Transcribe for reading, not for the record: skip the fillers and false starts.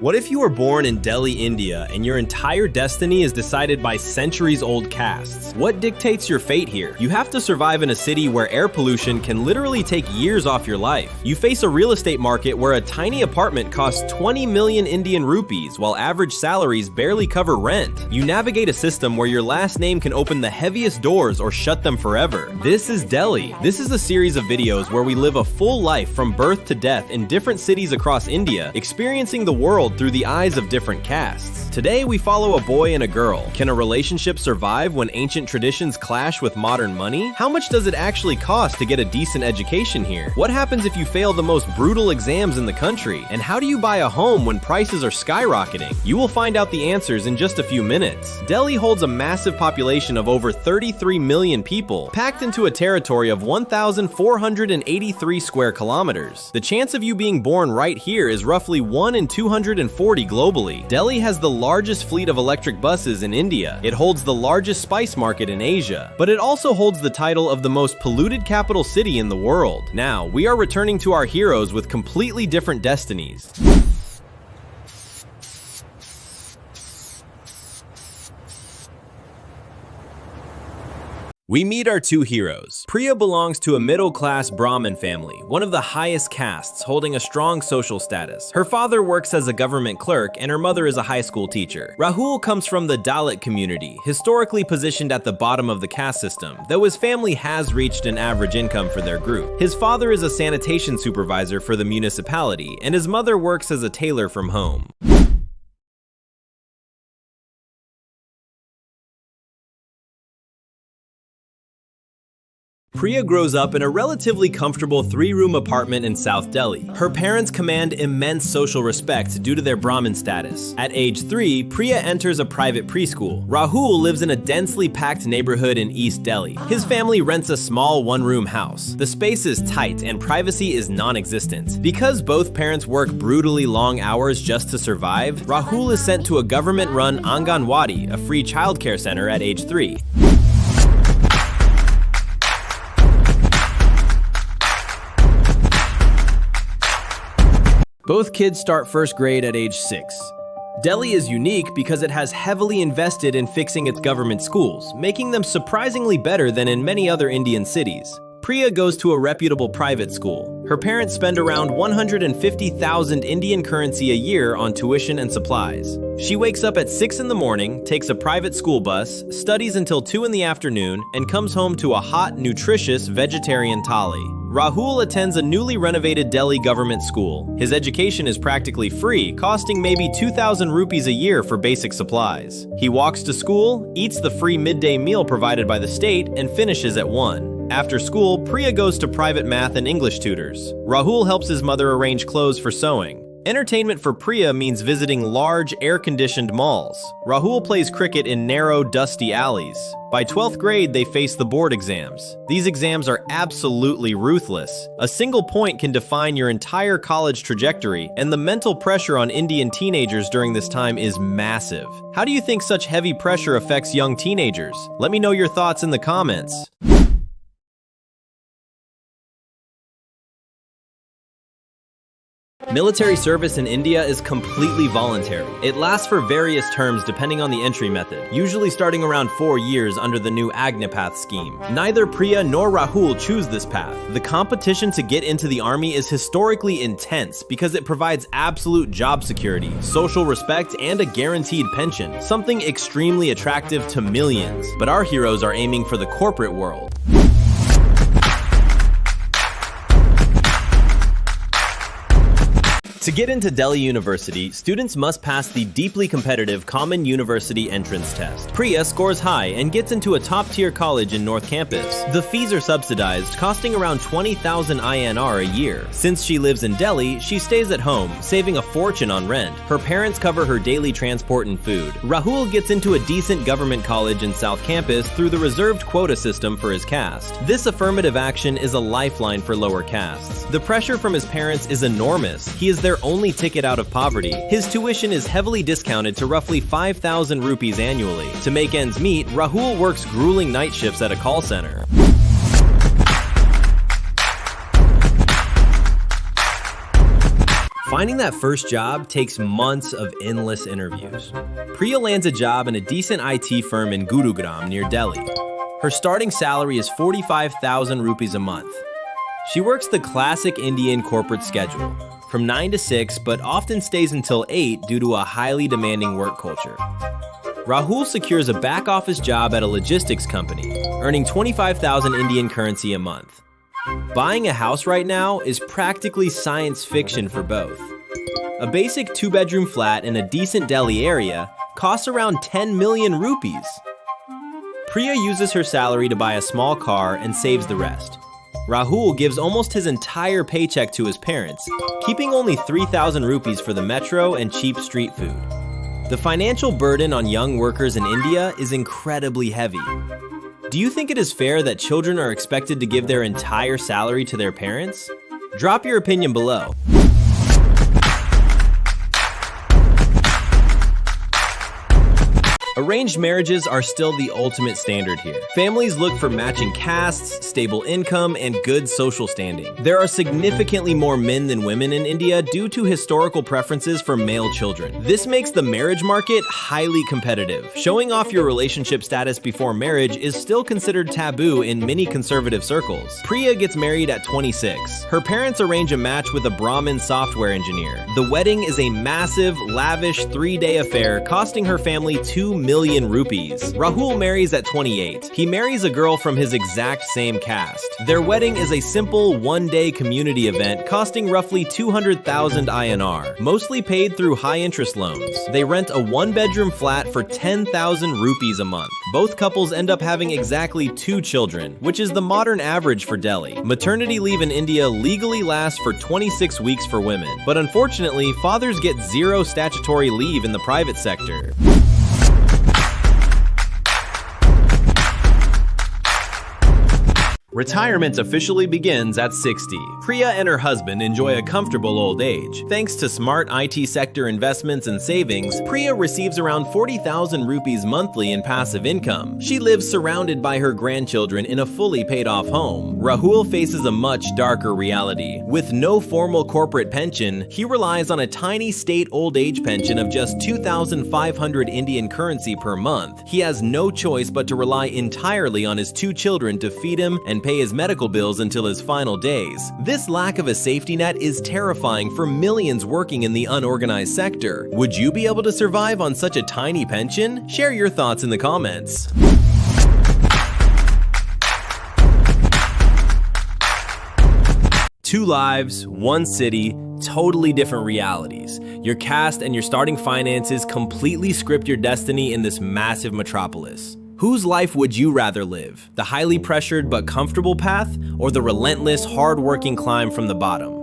What if you were born in Delhi, India, and your entire destiny is decided by centuries-old castes? What dictates your fate here? You have to survive in a city where air pollution can literally take years off your life. You face a real estate market where a tiny apartment costs 20 million Indian rupees, while average salaries barely cover rent. You navigate a system where your last name can open the heaviest doors or shut them forever. This is Delhi. This is a series of videos where we live a full life from birth to death in different cities across India, experiencing the world through the eyes of different castes. Today, we follow a boy and a girl. Can a relationship survive when ancient traditions clash with modern money? How much does it actually cost to get a decent education here? What happens if you fail the most brutal exams in the country? And how do you buy a home when prices are skyrocketing? You will find out the answers in just a few minutes. Delhi holds a massive population of over 33 million people, packed into a territory of 1,483 square kilometers. The chance of you being born right here is roughly 1 in 240 globally. Delhi has the largest fleet of electric buses in India. It holds the largest spice market in Asia, but it also holds the title of the most polluted capital city in the world. Now, we are returning to our heroes with completely different destinies. We meet our two heroes. Priya belongs to a middle-class Brahmin family, one of the highest castes, holding a strong social status. Her father works as a government clerk, and her mother is a high school teacher. Rahul comes from the Dalit community, historically positioned at the bottom of the caste system, though his family has reached an average income for their group. His father is a sanitation supervisor for the municipality, and his mother works as a tailor from home. Priya grows up in a relatively comfortable 3-room apartment in South Delhi. Her parents command immense social respect due to their Brahmin status. At age 3, Priya enters a private preschool. Rahul lives in a densely packed neighborhood in East Delhi. His family rents a small 1-room house. The space is tight and privacy is non-existent. Because both parents work brutally long hours just to survive, Rahul is sent to a government-run Anganwadi, a free childcare center, at age 3. Both kids start first grade at age 6. Delhi is unique because it has heavily invested in fixing its government schools, making them surprisingly better than in many other Indian cities. Priya goes to a reputable private school. Her parents spend around 150,000 Indian currency a year on tuition and supplies. She wakes up at 6 in the morning, takes a private school bus, studies until 2 in the afternoon, and comes home to a hot, nutritious vegetarian thali. Rahul attends a newly renovated Delhi government school. His education is practically free, costing maybe 2,000 rupees a year for basic supplies. He walks to school, eats the free midday meal provided by the state, and finishes at 1. After school, Priya goes to private math and English tutors. Rahul helps his mother arrange clothes for sewing. Entertainment for Priya means visiting large, air-conditioned malls. Rahul plays cricket in narrow, dusty alleys. By 12th grade, they face the board exams. These exams are absolutely ruthless. A single point can define your entire college trajectory, and the mental pressure on Indian teenagers during this time is massive. How do you think such heavy pressure affects young teenagers? Let me know your thoughts in the comments. Military service in India is completely voluntary. It lasts for various terms depending on the entry method, usually starting around 4 years under the new Agnipath scheme. Neither Priya nor Rahul choose this path. The competition to get into the army is historically intense because it provides absolute job security, social respect, and a guaranteed pension, something extremely attractive to millions. But our heroes are aiming for the corporate world. To get into Delhi University, students must pass the deeply competitive Common University Entrance Test. Priya scores high and gets into a top-tier college in North Campus. The fees are subsidized, costing around 20,000 INR a year. Since she lives in Delhi, she stays at home, saving a fortune on rent. Her parents cover her daily transport and food. Rahul gets into a decent government college in South Campus through the reserved quota system for his caste. This affirmative action is a lifeline for lower castes. The pressure from his parents is enormous. He is their only ticket out of poverty. His tuition is heavily discounted to roughly 5,000 rupees annually. To make ends meet, Rahul works grueling night shifts at a call center. Finding that first job takes months of endless interviews. Priya lands a job in a decent IT firm in Gurugram near Delhi. Her starting salary is 45,000 rupees a month. She works the classic Indian corporate schedule, from 9 to 6, but often stays until 8 due to a highly demanding work culture. Rahul secures a back office job at a logistics company, earning 25,000 Indian currency a month. Buying a house right now is practically science fiction for both. A basic 2-bedroom flat in a decent Delhi area costs around 10 million rupees. Priya uses her salary to buy a small car and saves the rest. Rahul gives almost his entire paycheck to his parents, keeping only 3,000 rupees for the metro and cheap street food. The financial burden on young workers in India is incredibly heavy. Do you think it is fair that children are expected to give their entire salary to their parents? Drop your opinion below. Arranged marriages are still the ultimate standard here. Families look for matching castes, stable income, and good social standing. There are significantly more men than women in India due to historical preferences for male children. This makes the marriage market highly competitive. Showing off your relationship status before marriage is still considered taboo in many conservative circles. Priya gets married at 26. Her parents arrange a match with a Brahmin software engineer. The wedding is a massive, lavish 3-day affair costing her family 2 million rupees. Rahul marries at 28. He marries a girl from his exact same caste. Their wedding is a simple 1-day community event costing roughly 200,000 INR, mostly paid through high-interest loans. They rent a 1-bedroom flat for 10,000 rupees a month. Both couples end up having exactly 2 children, which is the modern average for Delhi. Maternity leave in India legally lasts for 26 weeks for women, but unfortunately, fathers get 0 statutory leave in the private sector. Retirement officially begins at 60. Priya and her husband enjoy a comfortable old age. Thanks to smart IT sector investments and savings, Priya receives around 40,000 rupees monthly in passive income. She lives surrounded by her grandchildren in a fully paid-off home. Rahul faces a much darker reality. With no formal corporate pension, he relies on a tiny state old age pension of just 2,500 Indian currency per month. He has no choice but to rely entirely on his 2 children to feed him and pay his medical bills until his final days. This lack of a safety net is terrifying for millions working in the unorganized sector. Would you be able to survive on such a tiny pension? Share your thoughts in the comments. Two lives, one city, totally different realities. Your caste and your starting finances completely script your destiny in this massive metropolis. Whose life would you rather live? The highly pressured but comfortable path, or the relentless, hard-working climb from the bottom?